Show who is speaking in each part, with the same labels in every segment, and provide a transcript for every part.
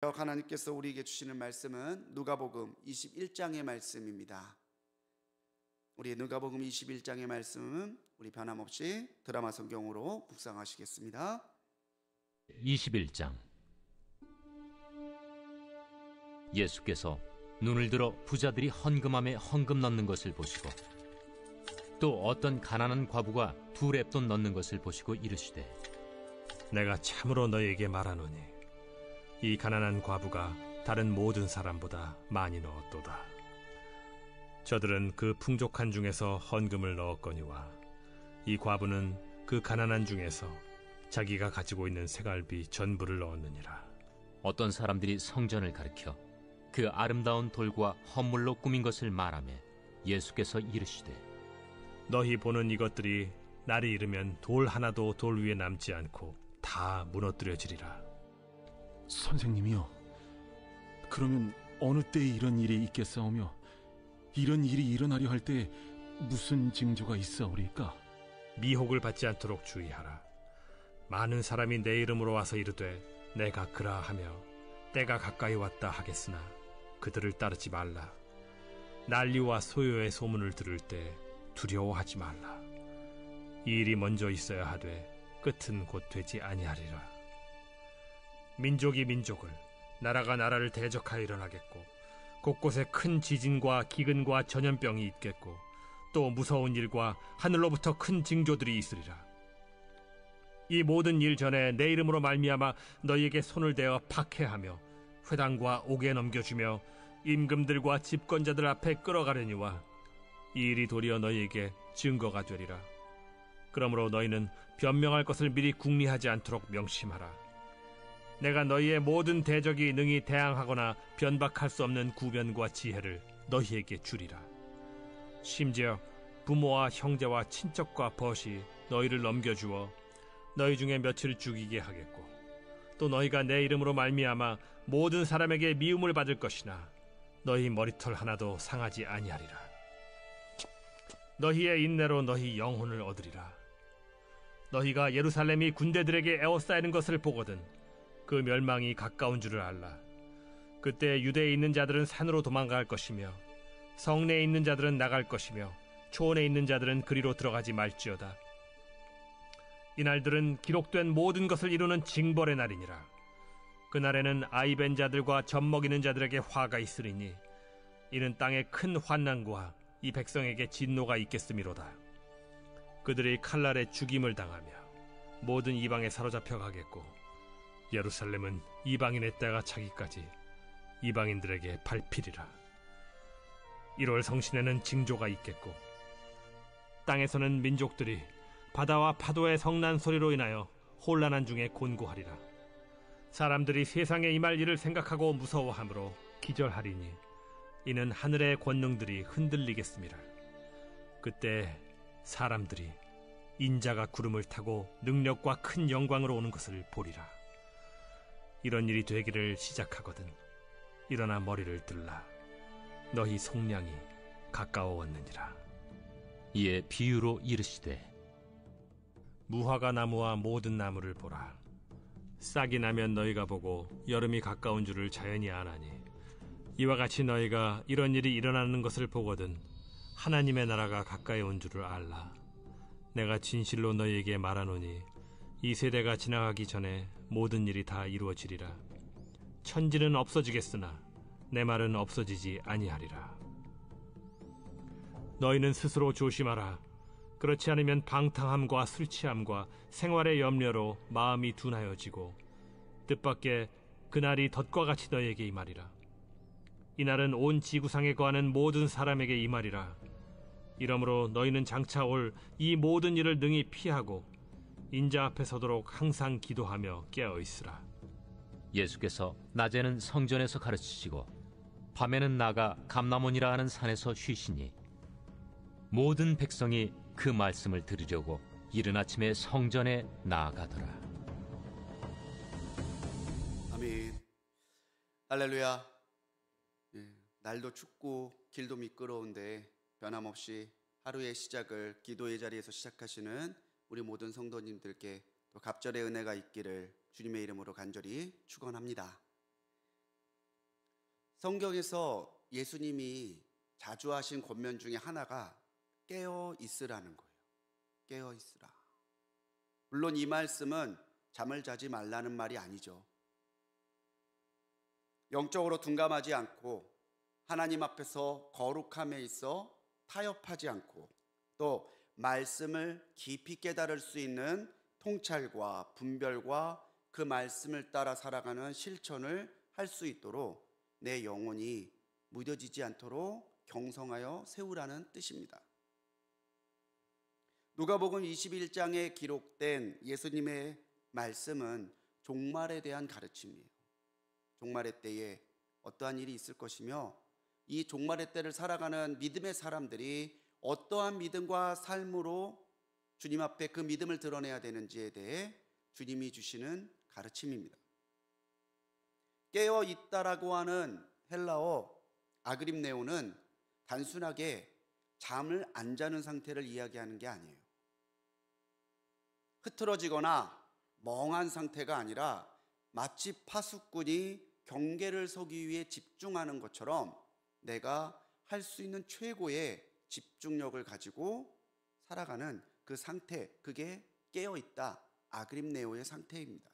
Speaker 1: 하나님께서 우리에게 주시는 말씀은 누가복음 21장의 말씀입니다. 우리 누가복음 21장의 말씀은 우리 변함없이 드라마 성경으로 묵상하시겠습니다.
Speaker 2: 21장. 예수께서 눈을 들어 부자들이 헌금함에 헌금 넣는 것을 보시고 또 어떤 가난한 과부가 두 렙돈 넣는 것을 보시고 이르시되,
Speaker 3: 내가 참으로 너희에게 말하노니 이 가난한 과부가 다른 모든 사람보다 많이 넣었도다. 저들은 그 풍족한 중에서 헌금을 넣었거니와 이 과부는 그 가난한 중에서 자기가 가지고 있는 생활비 전부를 넣었느니라.
Speaker 2: 어떤 사람들이 성전을 가리켜 그 아름다운 돌과 헌물로 꾸민 것을 말하며 예수께서 이르시되,
Speaker 3: 너희 보는 이것들이 날이 이르면 돌 하나도 돌 위에 남지 않고 다 무너뜨려지리라.
Speaker 4: 선생님이요, 그러면 어느 때에 이런 일이 있겠사오며 이런 일이 일어나려 할 때에 무슨 징조가 있사오리까?
Speaker 3: 미혹을 받지 않도록 주의하라. 많은 사람이 내 이름으로 와서 이르되 내가 그라하며 때가 가까이 왔다 하겠으나 그들을 따르지 말라. 난리와 소요의 소문을 들을 때 두려워하지 말라. 이 일이 먼저 있어야 하되 끝은 곧 되지 아니하리라. 민족이 민족을, 나라가 나라를 대적하여 일어나겠고 곳곳에 큰 지진과 기근과 전염병이 있겠고 또 무서운 일과 하늘로부터 큰 징조들이 있으리라. 이 모든 일 전에 내 이름으로 말미암아 너희에게 손을 대어 박해하며 회당과 옥에 넘겨주며 임금들과 집권자들 앞에 끌어가려니와 이 일이 도리어 너희에게 증거가 되리라. 그러므로 너희는 변명할 것을 미리 궁리하지 않도록 명심하라. 내가 너희의 모든 대적이 능히 대항하거나 변박할 수 없는 구변과 지혜를 너희에게 주리라. 심지어 부모와 형제와 친척과 벗이 너희를 넘겨주어 너희 중에 며칠 죽이게 하겠고 또 너희가 내 이름으로 말미암아 모든 사람에게 미움을 받을 것이나 너희 머리털 하나도 상하지 아니하리라. 너희의 인내로 너희 영혼을 얻으리라. 너희가 예루살렘이 군대들에게 에워싸이는 것을 보거든 그 멸망이 가까운 줄을 알라. 그때 유대에 있는 자들은 산으로 도망갈 것이며 성내에 있는 자들은 나갈 것이며 초원에 있는 자들은 그리로 들어가지 말지어다. 이날들은 기록된 모든 것을 이루는 징벌의 날이니라. 그날에는 아이 벤 자들과 젖 먹이는 자들에게 화가 있으리니 이는 땅에 큰 환난과 이 백성에게 진노가 있겠음이로다. 그들이 칼날에 죽임을 당하며 모든 이방에 사로잡혀 가겠고 예루살렘은 이방인의 때가 차기까지 이방인들에게 밟히리라. 1월 성신에는 징조가 있겠고 땅에서는 민족들이 바다와 파도의 성난 소리로 인하여 혼란한 중에 곤고하리라. 사람들이 세상에 임할 일을 생각하고 무서워하므로 기절하리니 이는 하늘의 권능들이 흔들리겠습니다. 그때 사람들이 인자가 구름을 타고 능력과 큰 영광으로 오는 것을 보리라. 이런 일이 되기를 시작하거든 일어나 머리를 들라. 너희 속량이 가까워왔느니라.
Speaker 2: 이에 비유로 이르시되,
Speaker 3: 무화과 나무와 모든 나무를 보라. 싹이 나면 너희가 보고 여름이 가까운 줄을 자연히 아나니 이와 같이 너희가 이런 일이 일어나는 것을 보거든 하나님의 나라가 가까이 온 줄을 알라. 내가 진실로 너희에게 말하노니 이 세대가 지나가기 전에 모든 일이 다 이루어지리라. 천지는 없어지겠으나 내 말은 없어지지 아니하리라. 너희는 스스로 조심하라. 그렇지 않으면 방탕함과 술 취함과 생활의 염려로 마음이 둔하여지고 뜻밖의 그날이 덫과 같이 너희에게 임하리라. 이날은 온 지구상에 거하는 모든 사람에게 임하리라. 이러므로 너희는 장차 올 이 모든 일을 능히 피하고 인자 앞에 서도록 항상 기도하며 깨어있으라.
Speaker 2: 예수께서 낮에는 성전에서 가르치시고 밤에는 나가 감람원이라 하는 산에서 쉬시니 모든 백성이 그 말씀을 들으려고 이른 아침에 성전에 나아가더라.
Speaker 1: 아멘. 할렐루야. 날도 춥고 길도 미끄러운데 변함없이 하루의 시작을 기도의 자리에서 시작하시는 우리 모든 성도님들께 또 갑절의 은혜가 있기를 주님의 이름으로 간절히 축원합니다. 성경에서 예수님이 자주 하신 권면 중에 하나가 깨어 있으라는 거예요. 깨어 있으라. 물론 이 말씀은 잠을 자지 말라는 말이 아니죠. 영적으로 둔감하지 않고 하나님 앞에서 거룩함에 있어 타협하지 않고 또 말씀을 깊이 깨달을 수 있는 통찰과 분별과 그 말씀을 따라 살아가는 실천을 할 수 있도록 내 영혼이 무뎌지지 않도록 경성하여 세우라는 뜻입니다. 누가복음 21장에 기록된 예수님의 말씀은 종말에 대한 가르침이에요. 종말의 때에 어떠한 일이 있을 것이며 이 종말의 때를 살아가는 믿음의 사람들이 어떠한 믿음과 삶으로 주님 앞에 그 믿음을 드러내야 되는지에 대해 주님이 주시는 가르침입니다. 깨어 있다라고 하는 헬라어 아그림네오는 단순하게 잠을 안 자는 상태를 이야기하는 게 아니에요. 흐트러지거나 멍한 상태가 아니라 마치 파수꾼이 경계를 서기 위해 집중하는 것처럼 내가 할 수 있는 최고의 집중력을 가지고 살아가는 그 상태, 그게 깨어있다, 아그림네오의 상태입니다.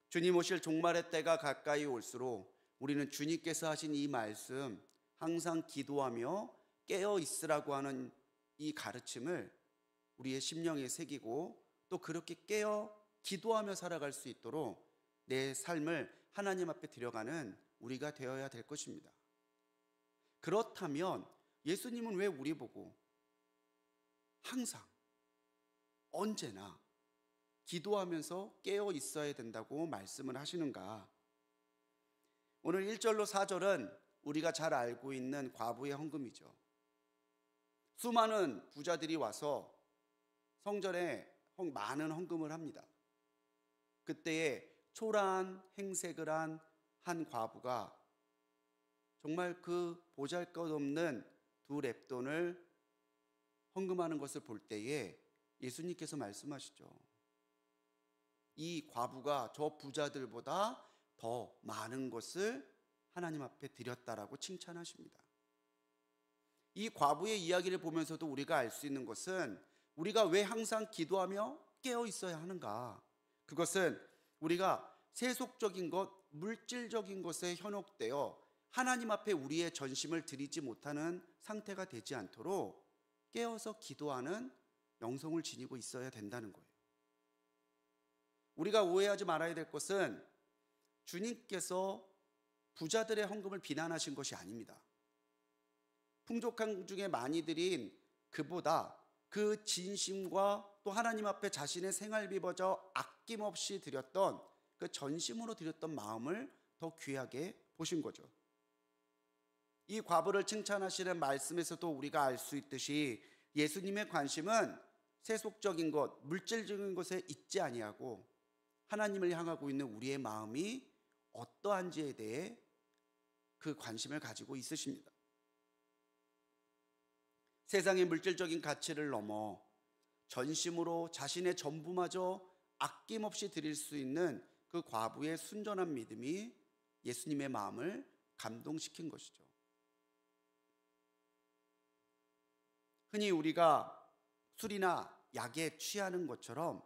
Speaker 1: 주님 오실 종말의 때가 가까이 올수록 우리는 주님께서 하신 이 말씀, 항상 기도하며 깨어있으라고 하는 이 가르침을 우리의 심령에 새기고 또 그렇게 깨어 기도하며 살아갈 수 있도록 내 삶을 하나님 앞에 들여가는 우리가 되어야 될 것입니다. 그렇다면 예수님은 왜 우리 보고 항상 언제나 기도하면서 깨어 있어야 된다고 말씀을 하시는가? 오늘 1절로 4절은 우리가 잘 알고 있는 과부의 헌금이죠. 수많은 부자들이 와서 성전에 많은 헌금을 합니다. 그때에 초라한 행색을 한 한 과부가 정말 그 보잘것없는 두 렙돈을 헌금하는 것을 볼 때에 예수님께서 말씀하시죠. 이 과부가 저 부자들보다 더 많은 것을 하나님 앞에 드렸다라고 칭찬하십니다. 이 과부의 이야기를 보면서도 우리가 알 수 있는 것은 우리가 왜 항상 기도하며 깨어 있어야 하는가? 그것은 우리가 세속적인 것, 물질적인 것에 현혹되어 하나님 앞에 우리의 전심을 드리지 못하는 상태가 되지 않도록 깨어서 기도하는 영성을 지니고 있어야 된다는 거예요. 우리가 오해하지 말아야 될 것은 주님께서 부자들의 헌금을 비난하신 것이 아닙니다. 풍족한 중에 많이 드린 그보다 그 진심과 또 하나님 앞에 자신의 생활비버저 아낌없이 드렸던 그 전심으로 드렸던 마음을 더 귀하게 보신 거죠. 이 과부를 칭찬하시는 말씀에서도 우리가 알 수 있듯이 예수님의 관심은 세속적인 것, 물질적인 것에 있지 아니하고 하나님을 향하고 있는 우리의 마음이 어떠한지에 대해 그 관심을 가지고 있으십니다. 세상의 물질적인 가치를 넘어 전심으로 자신의 전부마저 아낌없이 드릴 수 있는 그 과부의 순전한 믿음이 예수님의 마음을 감동시킨 것이죠. 흔히 우리가 술이나 약에 취하는 것처럼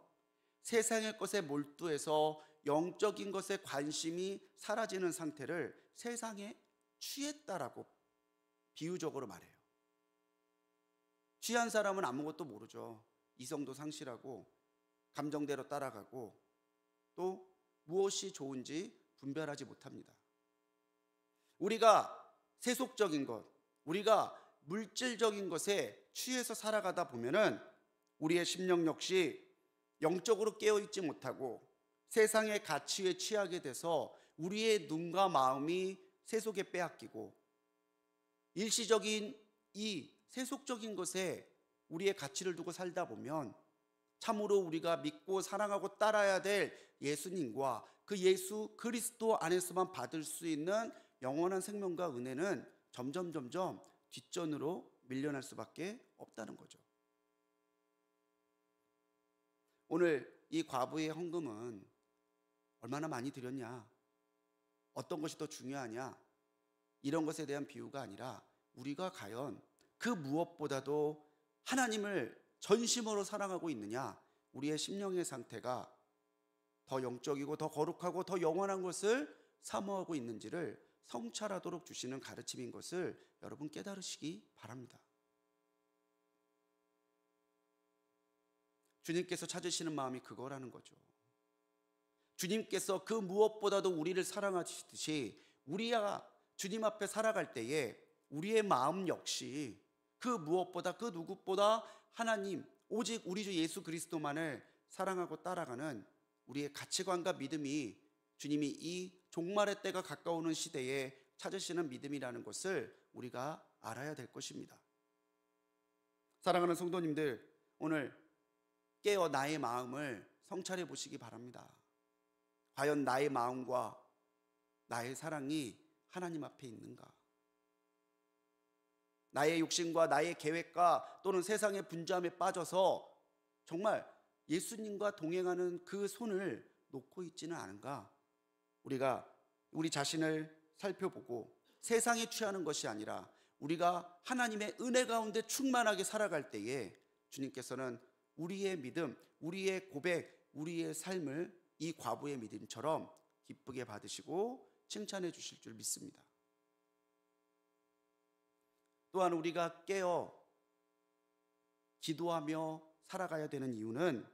Speaker 1: 세상의 것에 몰두해서 영적인 것에 관심이 사라지는 상태를 세상에 취했다라고 비유적으로 말해요. 취한 사람은 아무것도 모르죠. 이성도 상실하고 감정대로 따라가고 또 무엇이 좋은지 분별하지 못합니다. 우리가 세속적인 것, 우리가 물질적인 것에 취해서 살아가다 보면은 우리의 심령 역시 영적으로 깨어있지 못하고 세상의 가치에 취하게 돼서 우리의 눈과 마음이 세속에 빼앗기고 일시적인 이 세속적인 것에 우리의 가치를 두고 살다 보면 참으로 우리가 믿고 사랑하고 따라야 될 예수님과 그 예수 그리스도 안에서만 받을 수 있는 영원한 생명과 은혜는 점점 뒷전으로 밀려날 수밖에 없다는 거죠. 오늘 이 과부의 헌금은 얼마나 많이 드렸냐? 어떤 것이 더 중요하냐? 이런 것에 대한 비유가 아니라 우리가 과연 그 무엇보다도 하나님을 전심으로 사랑하고 있느냐, 우리의 심령의 상태가 더 영적이고 더 거룩하고 더 영원한 것을 사모하고 있는지를 성찰하도록 주시는 가르침인 것을 여러분 깨달으시기 바랍니다. 주님께서 찾으시는 마음이 그거라는 거죠. 주님께서 그 무엇보다도 우리를 사랑하시듯이 우리가 주님 앞에 살아갈 때에 우리의 마음 역시 그 무엇보다 그 누구보다 하나님 오직 우리 주 예수 그리스도만을 사랑하고 따라가는 우리의 가치관과 믿음이 주님이 이 종말의 때가 가까우는 시대에 찾으시는 믿음이라는 것을 우리가 알아야 될 것입니다. 사랑하는 성도님들, 오늘 깨어 나의 마음을 성찰해 보시기 바랍니다. 과연 나의 마음과 나의 사랑이 하나님 앞에 있는가? 나의 욕심과 나의 계획과 또는 세상의 분주함에 빠져서 정말 예수님과 동행하는 그 손을 놓고 있지는 않은가? 우리가 우리 자신을 살펴보고 세상에 취하는 것이 아니라 우리가 하나님의 은혜 가운데 충만하게 살아갈 때에 주님께서는 우리의 믿음, 우리의 고백, 우리의 삶을 이 과부의 믿음처럼 기쁘게 받으시고 칭찬해 주실 줄 믿습니다. 또한 우리가 깨어 기도하며 살아가야 되는 이유는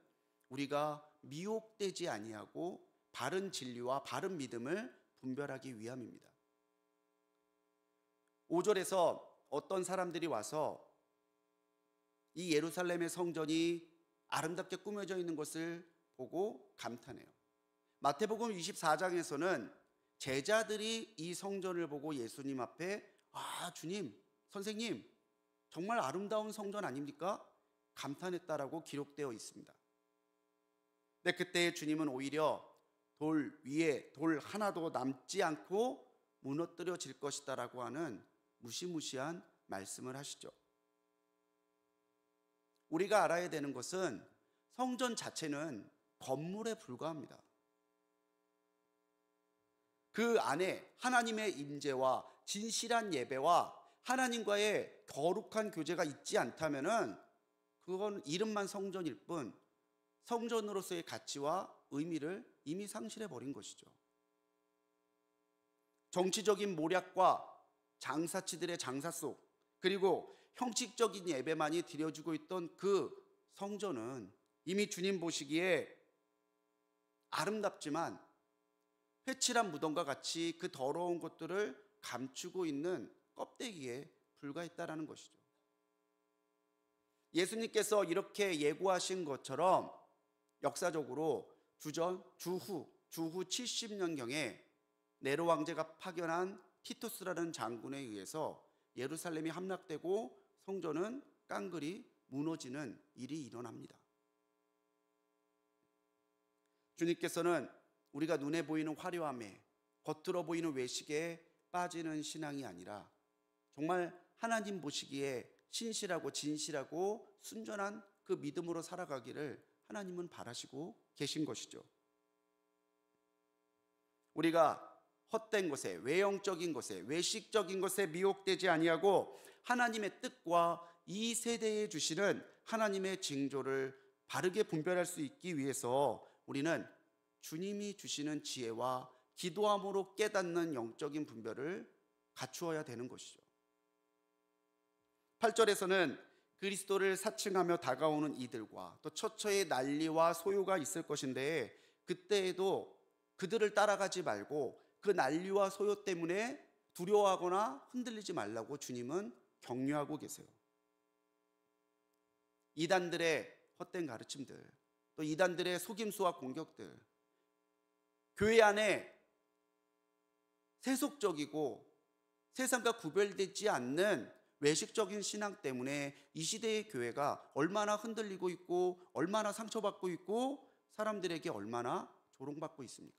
Speaker 1: 우리가 미혹되지 아니하고 바른 진리와 바른 믿음을 분별하기 위함입니다. 5절에서 어떤 사람들이 와서 이 예루살렘의 성전이 아름답게 꾸며져 있는 것을 보고 감탄해요. 마태복음 24장에서는 제자들이 이 성전을 보고 예수님 앞에 주님, 선생님, 정말 아름다운 성전 아닙니까? 감탄했다라고 기록되어 있습니다. 근데 그때 주님은 오히려 돌 위에 돌 하나도 남지 않고 무너뜨려질 것이다라고 하는 무시무시한 말씀을 하시죠. 우리가 알아야 되는 것은 성전 자체는 건물에 불과합니다. 그 안에 하나님의 임재와 진실한 예배와 하나님과의 거룩한 교제가 있지 않다면은 그건 이름만 성전일 뿐 성전으로서의 가치와 의미를 이미 상실해 버린 것이죠. 정치적인 모략과 장사치들의 장사 속, 그리고 형식적인 예배만이 드려지고 있던 그 성전은 이미 주님 보시기에 아름답지만 회칠한 무덤과 같이 그 더러운 것들을 감추고 있는 껍데기에 불과했다라는 것이죠. 예수님께서 이렇게 예고하신 것처럼 역사적으로 주후 70년경에 네로 왕제가 파견한 티투스라는 장군에 의해서 예루살렘이 함락되고 성전은 깡그리 무너지는 일이 일어납니다. 주님께서는 우리가 눈에 보이는 화려함에 겉으로 보이는 외식에 빠지는 신앙이 아니라 정말 하나님 보시기에 신실하고 진실하고 순전한 그 믿음으로 살아가기를 하나님은 바라시고 계신 것이죠. 우리가 헛된 것에, 외형적인 것에, 외식적인 것에 미혹되지 아니하고 하나님의 뜻과 이 세대에 주시는 하나님의 징조를 바르게 분별할 수 있기 위해서 우리는 주님이 주시는 지혜와 기도함으로 깨닫는 영적인 분별을 갖추어야 되는 것이죠. 8절에서는 그리스도를 사칭하며 다가오는 이들과 또 처처의 난리와 소요가 있을 것인데 그때에도 그들을 따라가지 말고 그 난리와 소요 때문에 두려워하거나 흔들리지 말라고 주님은 격려하고 계세요. 이단들의 헛된 가르침들, 또 이단들의 속임수와 공격들, 교회 안에 세속적이고 세상과 구별되지 않는 외식적인 신앙 때문에 이 시대의 교회가 얼마나 흔들리고 있고 얼마나 상처받고 있고 사람들에게 얼마나 조롱받고 있습니까?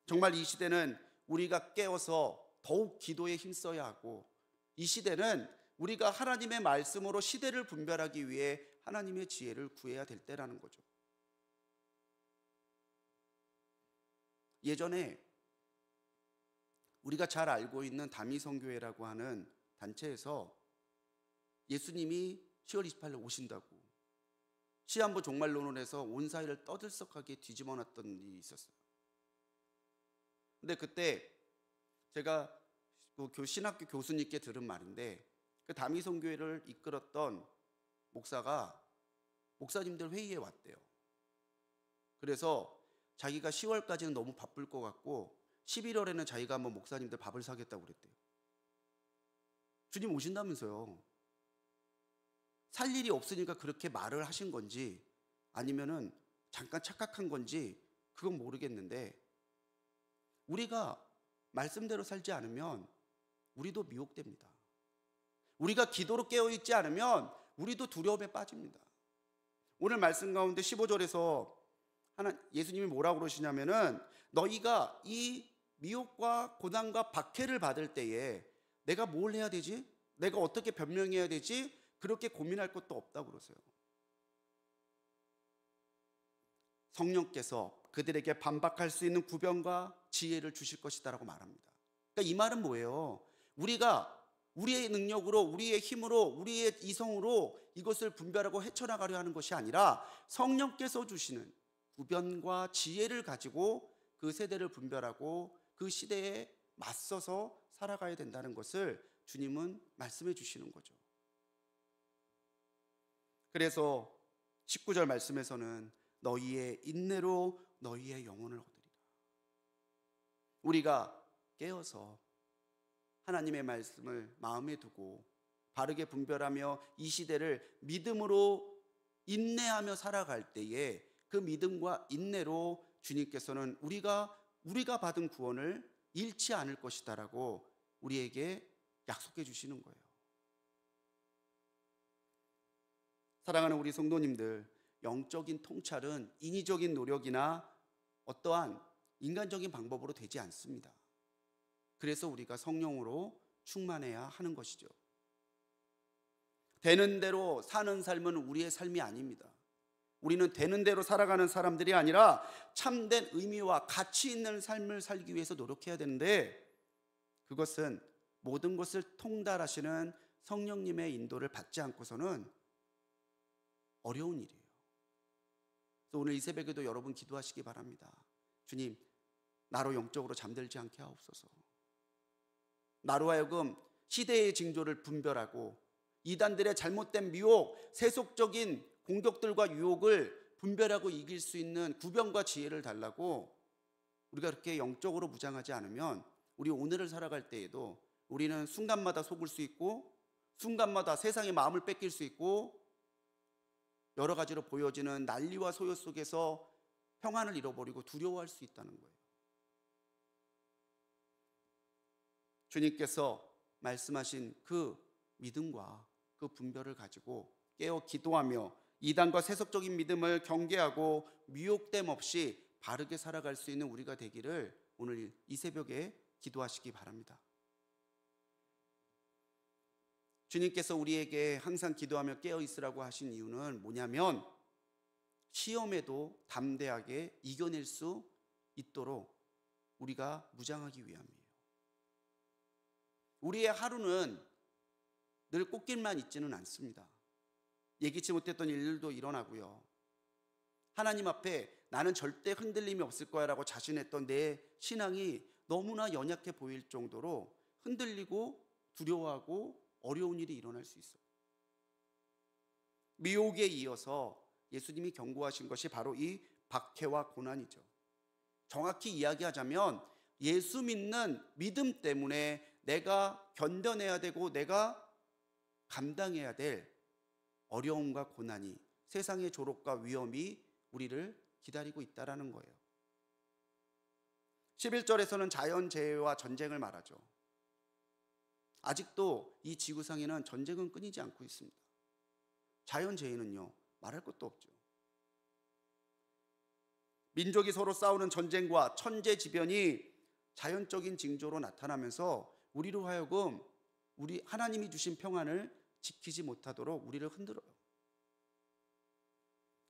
Speaker 1: 정말 이 시대는 우리가 깨어서 더욱 기도에 힘써야 하고 이 시대는 우리가 하나님의 말씀으로 시대를 분별하기 위해 하나님의 지혜를 구해야 될 때라는 거죠. 예전에 우리가 잘 알고 있는 다미성교회라고 하는 단체에서 예수님이 10월 28일 오신다고 시한부 종말론을 해서 온 사회를 떠들썩하게 뒤집어 놨던 일이 있었어요. 근데 그때 제가 그 신학교 교수님께 들은 말인데, 그 다미성교회를 이끌었던 목사님들 회의에 왔대요. 그래서 자기가 10월까지는 너무 바쁠 것 같고 11월에는 자기가 한번 목사님들 밥을 사겠다고 그랬대요. 주님 오신다면서요. 살 일이 없으니까 그렇게 말을 하신 건지 아니면은 잠깐 착각한 건지 그건 모르겠는데, 우리가 말씀대로 살지 않으면 우리도 미혹됩니다. 우리가 기도로 깨어있지 않으면 우리도 두려움에 빠집니다. 오늘 말씀 가운데 15절에서 예수님이 뭐라고 그러시냐면은, 너희가 이 미혹과 고난과 박해를 받을 때에 내가 뭘 해야 되지? 내가 어떻게 변명해야 되지? 그렇게 고민할 것도 없다고 그러세요. 성령께서 그들에게 반박할 수 있는 구변과 지혜를 주실 것이다라고 말합니다. 그러니까 이 말은 뭐예요? 우리가 우리의 능력으로, 우리의 힘으로, 우리의 이성으로 이것을 분별하고 헤쳐나가려 하는 것이 아니라 성령께서 주시는 구변과 지혜를 가지고 그 세대를 분별하고 그 시대에 맞서서 살아가야 된다는 것을 주님은 말씀해 주시는 거죠. 그래서 19절 말씀에서는 너희의 인내로 너희의 영혼을 얻으리라. 우리가 깨어서 하나님의 말씀을 마음에 두고 바르게 분별하며 이 시대를 믿음으로 인내하며 살아갈 때에 그 믿음과 인내로 주님께서는 우리가 받은 구원을 잃지 않을 것이다라고 우리에게 약속해 주시는 거예요. 사랑하는 우리 성도님들, 영적인 통찰은 인위적인 노력이나 어떠한 인간적인 방법으로 되지 않습니다. 그래서 우리가 성령으로 충만해야 하는 것이죠. 되는 대로 사는 삶은 우리의 삶이 아닙니다. 우리는 되는 대로 살아가는 사람들이 아니라 참된 의미와 가치 있는 삶을 살기 위해서 노력해야 되는데, 그것은 모든 것을 통달하시는 성령님의 인도를 받지 않고서는 어려운 일이에요. 그래서 오늘 이 새벽에도 여러분 기도하시기 바랍니다. 주님, 나로 영적으로 잠들지 않게 하옵소서. 나로 하여금 시대의 징조를 분별하고 이단들의 잘못된 미혹, 세속적인 공격들과 유혹을 분별하고 이길 수 있는 구변과 지혜를 달라고, 우리가 그렇게 영적으로 무장하지 않으면 우리 오늘을 살아갈 때에도 우리는 순간마다 속을 수 있고 순간마다 세상의 마음을 뺏길 수 있고 여러 가지로 보여지는 난리와 소요 속에서 평안을 잃어버리고 두려워할 수 있다는 거예요. 주님께서 말씀하신 그 믿음과 그 분별을 가지고 깨어 기도하며 이단과 세속적인 믿음을 경계하고 미혹됨 없이 바르게 살아갈 수 있는 우리가 되기를 오늘 이 새벽에 기도하시기 바랍니다. 주님께서 우리에게 항상 기도하며 깨어 있으라고 하신 이유는 뭐냐면, 시험에도 담대하게 이겨낼 수 있도록 우리가 무장하기 위함이에요. 우리의 하루는 늘 꽃길만 있지는 않습니다. 예기치 못했던 일들도 일어나고요. 하나님 앞에 나는 절대 흔들림이 없을 거야 라고 자신했던 내 신앙이 너무나 연약해 보일 정도로 흔들리고 두려워하고 어려운 일이 일어날 수 있어요. 미혹에 이어서 예수님이 경고하신 것이 바로 이 박해와 고난이죠. 정확히 이야기하자면 예수 믿는 믿음 때문에 내가 견뎌내야 되고 내가 감당해야 될 어려움과 고난이, 세상의 조롱과 위험이 우리를 기다리고 있다는 거예요. 11절에서는 자연재해와 전쟁을 말하죠. 아직도 이 지구상에는 전쟁은 끊이지 않고 있습니다. 자연재해는요, 말할 것도 없죠. 민족이 서로 싸우는 전쟁과 천재지변이 자연적인 징조로 나타나면서 우리로 하여금 우리 하나님이 주신 평안을 지키지 못하도록 우리를 흔들어요.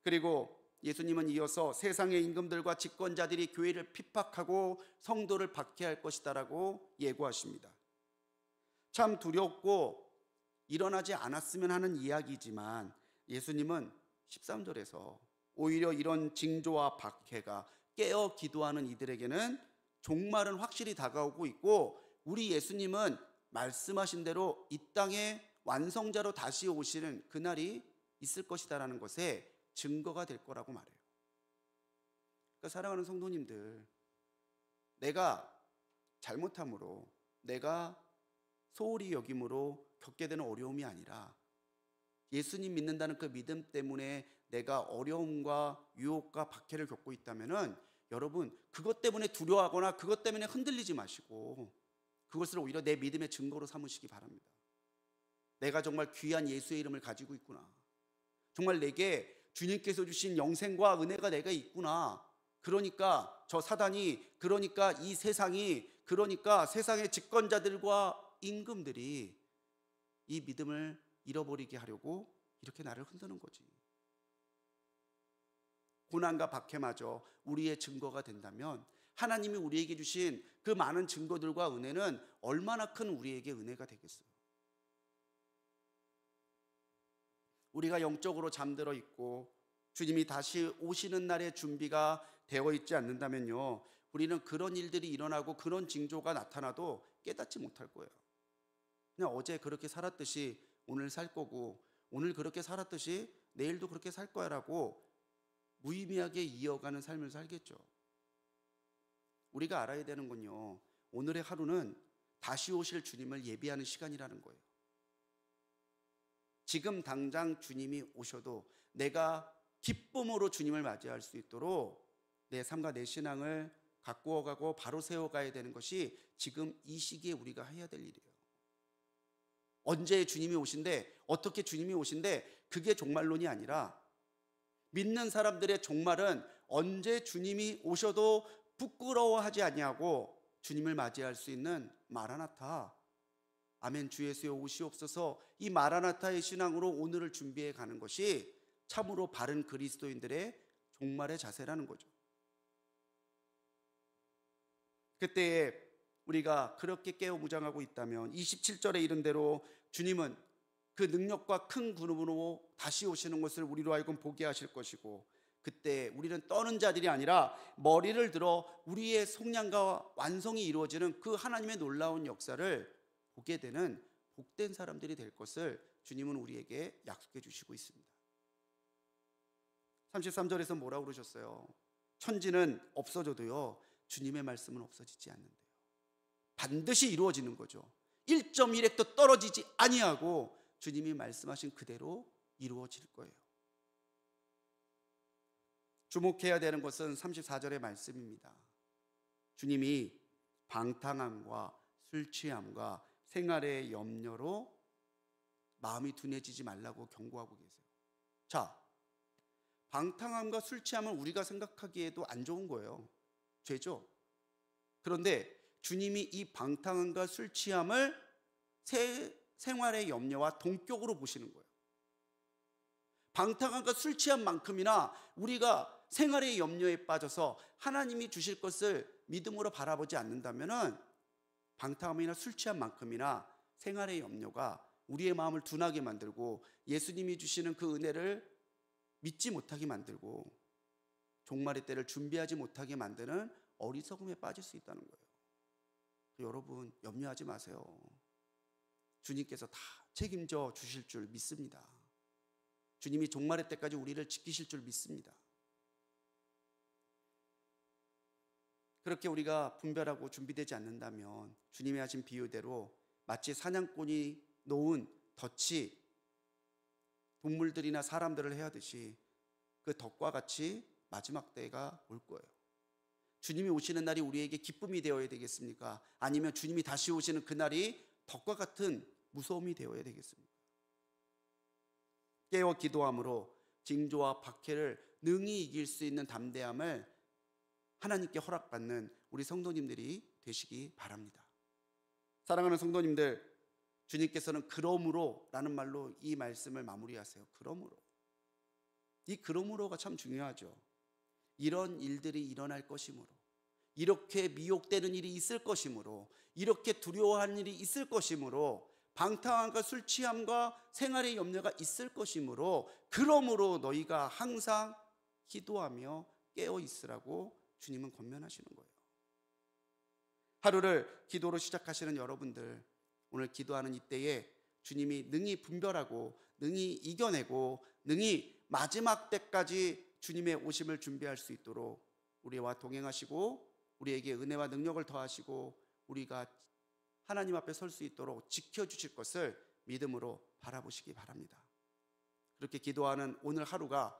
Speaker 1: 그리고 예수님은 이어서 세상의 임금들과 집권자들이 교회를 핍박하고 성도를 박해할 것이다라고 예고하십니다. 참 두렵고 일어나지 않았으면 하는 이야기지만 예수님은 13절에서 오히려 이런 징조와 박해가 깨어 기도하는 이들에게는 종말은 확실히 다가오고 있고, 우리 예수님은 말씀하신 대로 이 땅에 완성자로 다시 오시는 그날이 있을 것이다라는 것에 증거가 될 거라고 말해요. 그러니까 사랑하는 성도님들, 내가 잘못함으로, 내가 소홀히 여김으로 겪게 되는 어려움이 아니라 예수님 믿는다는 그 믿음 때문에 내가 어려움과 유혹과 박해를 겪고 있다면은 여러분, 그것 때문에 두려워하거나 그것 때문에 흔들리지 마시고 그것을 오히려 내 믿음의 증거로 삼으시기 바랍니다. 내가 정말 귀한 예수의 이름을 가지고 있구나, 정말 내게 주님께서 주신 영생과 은혜가 내가 있구나, 그러니까 저 사단이, 그러니까 이 세상이, 그러니까 세상의 집권자들과 임금들이 이 믿음을 잃어버리게 하려고 이렇게 나를 흔드는 거지. 고난과 박해마저 우리의 증거가 된다면 하나님이 우리에게 주신 그 많은 증거들과 은혜는 얼마나 큰 우리에게 은혜가 되겠어요. 우리가 영적으로 잠들어 있고 주님이 다시 오시는 날의 준비가 되어 있지 않는다면요, 우리는 그런 일들이 일어나고 그런 징조가 나타나도 깨닫지 못할 거예요. 그냥 어제 그렇게 살았듯이 오늘 살 거고, 오늘 그렇게 살았듯이 내일도 그렇게 살 거야 라고 무의미하게 이어가는 삶을 살겠죠. 우리가 알아야 되는 건요, 오늘의 하루는 다시 오실 주님을 예비하는 시간이라는 거예요. 지금 당장 주님이 오셔도 내가 기쁨으로 주님을 맞이할 수 있도록 내 삶과 내 신앙을 가꾸어가고 바로 세워가야 되는 것이 지금 이 시기에 우리가 해야 될 일이에요. 언제 주님이 오신대, 어떻게 주님이 오신대, 그게 종말론이 아니라 믿는 사람들의 종말은 언제 주님이 오셔도 부끄러워하지 아니하고 주님을 맞이할 수 있는 마라나타, 아멘 주 예수여 오시옵소서, 이 마라나타의 신앙으로 오늘을 준비해 가는 것이 참으로 바른 그리스도인들의 종말의 자세라는 거죠. 그때에 우리가 그렇게 깨어 무장하고 있다면 27절에 이른 대로 주님은 그 능력과 큰 구름으로 다시 오시는 것을 우리로 하여금 보게 하실 것이고, 그때 우리는 떠는 자들이 아니라 머리를 들어 우리의 속량과 완성이 이루어지는 그 하나님의 놀라운 역사를 보게 되는 복된 사람들이 될 것을 주님은 우리에게 약속해 주시고 있습니다. 33절에서 뭐라고 그러셨어요? 천지는 없어져도요, 주님의 말씀은 없어지지 않는데요. 반드시 이루어지는 거죠. 1.1획도 떨어지지 아니하고 주님이 말씀하신 그대로 이루어질 거예요. 주목해야 되는 것은 34절의 말씀입니다. 주님이 방탕함과 술 취함과 생활의 염려로 마음이 둔해지지 말라고 경고하고 계세요. 자, 방탕함과 술 취함은 우리가 생각하기에도 안 좋은 거예요. 죄죠. 그런데 주님이 이 방탕함과 술 취함을 생활의 염려와 동격으로 보시는 거예요. 방탕함과 술 취함만큼이나 우리가 생활의 염려에 빠져서 하나님이 주실 것을 믿음으로 바라보지 않는다면 방탕함이나 술 취함만큼이나 생활의 염려가 우리의 마음을 둔하게 만들고 예수님이 주시는 그 은혜를 믿지 못하게 만들고 종말의 때를 준비하지 못하게 만드는 어리석음에 빠질 수 있다는 거예요. 여러분 염려하지 마세요. 주님께서 다 책임져 주실 줄 믿습니다. 주님이 종말의 때까지 우리를 지키실 줄 믿습니다. 그렇게 우리가 분별하고 준비되지 않는다면 주님이 하신 비유대로 마치 사냥꾼이 놓은 덫이 동물들이나 사람들을 해하듯이 그 덫과 같이 마지막 때가 올 거예요. 주님이 오시는 날이 우리에게 기쁨이 되어야 되겠습니까? 아니면 주님이 다시 오시는 그날이 덫과 같은 무서움이 되어야 되겠습니까? 깨어 기도함으로 징조와 박해를 능히 이길 수 있는 담대함을 하나님께 허락받는 우리 성도님들이 되시기 바랍니다. 사랑하는 성도님들, 주님께서는 그러므로 라는 말로 이 말씀을 마무리하세요. 그러므로 이 그러므로가 참 중요하죠. 이런 일들이 일어날 것이므로, 이렇게 미혹되는 일이 있을 것이므로, 이렇게 두려워하는 일이 있을 것이므로, 방탕함과 술 취함과 생활의 염려가 있을 것이므로, 그러므로 너희가 항상 기도하며 깨어 있으라고 주님은 권면하시는 거예요. 하루를 기도로 시작하시는 여러분들, 오늘 기도하는 이때에 주님이 능히 분별하고 능히 이겨내고 능히 마지막 때까지 주님의 오심을 준비할 수 있도록 우리와 동행하시고 우리에게 은혜와 능력을 더하시고 우리가 하나님 앞에 설 수 있도록 지켜주실 것을 믿음으로 바라보시기 바랍니다. 그렇게 기도하는 오늘 하루가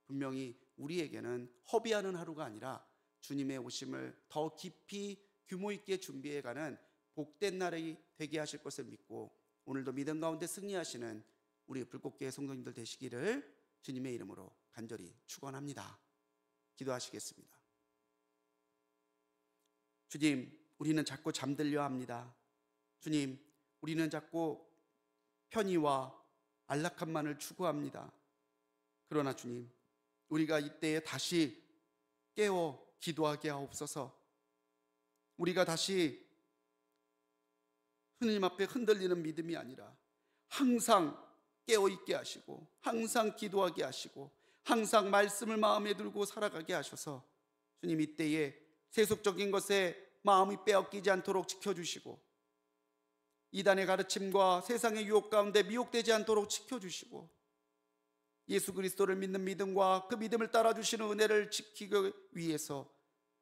Speaker 1: 분명히 우리에게는 허비하는 하루가 아니라 주님의 오심을 더 깊이 규모 있게 준비해가는 복된 날이 되게 하실 것을 믿고 오늘도 믿음 가운데 승리하시는 우리 불꽃교회 성도님들 되시기를 주님의 이름으로 간절히 축원합니다. 기도하시겠습니다. 주님, 우리는 자꾸 잠들려 합니다. 주님, 우리는 자꾸 편의와 안락함만을 추구합니다. 그러나 주님, 우리가 이때에 다시 깨어 기도하게 하옵소서. 우리가 다시 하나님 앞에 흔들리는 믿음이 아니라 항상 깨어있게 하시고 항상 기도하게 하시고 항상 말씀을 마음에 들고 살아가게 하셔서 주님 이때에 세속적인 것에 마음이 빼앗기지 않도록 지켜주시고 이단의 가르침과 세상의 유혹 가운데 미혹되지 않도록 지켜주시고 예수 그리스도를 믿는 믿음과 그 믿음을 따라주시는 은혜를 지키기 위해서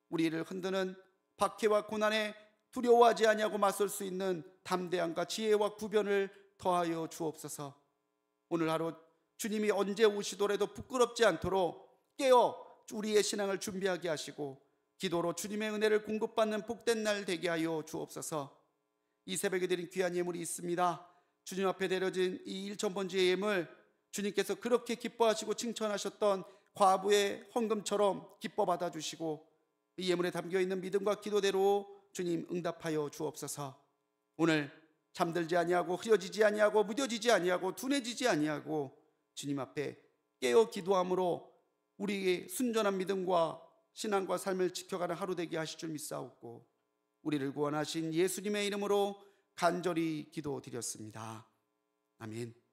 Speaker 1: 우리를 흔드는 박해와 고난에 두려워하지 아니하고 맞설 수 있는 담대함과 지혜와 구변을 더하여 주옵소서. 오늘 하루 주님이 언제 오시더라도 부끄럽지 않도록 깨어 우리의 신앙을 준비하게 하시고 기도로 주님의 은혜를 공급받는 복된 날 되게 하여 주옵소서. 이 새벽에 드린 귀한 예물이 있습니다. 주님 앞에 드려진 이 1,000번지의 예물, 주님께서 그렇게 기뻐하시고 칭찬하셨던 과부의 헌금처럼 기뻐 받아주시고 이 예물에 담겨있는 믿음과 기도대로 주님 응답하여 주옵소서. 오늘 잠들지 아니하고 흐려지지 아니하고 무뎌지지 아니하고 둔해지지 아니하고 주님 앞에 깨어 기도함으로 우리의 순전한 믿음과 신앙과 삶을 지켜가는 하루 되게 하실 줄 믿사옵고 우리를 구원하신 예수님의 이름으로 간절히 기도드렸습니다. 아멘.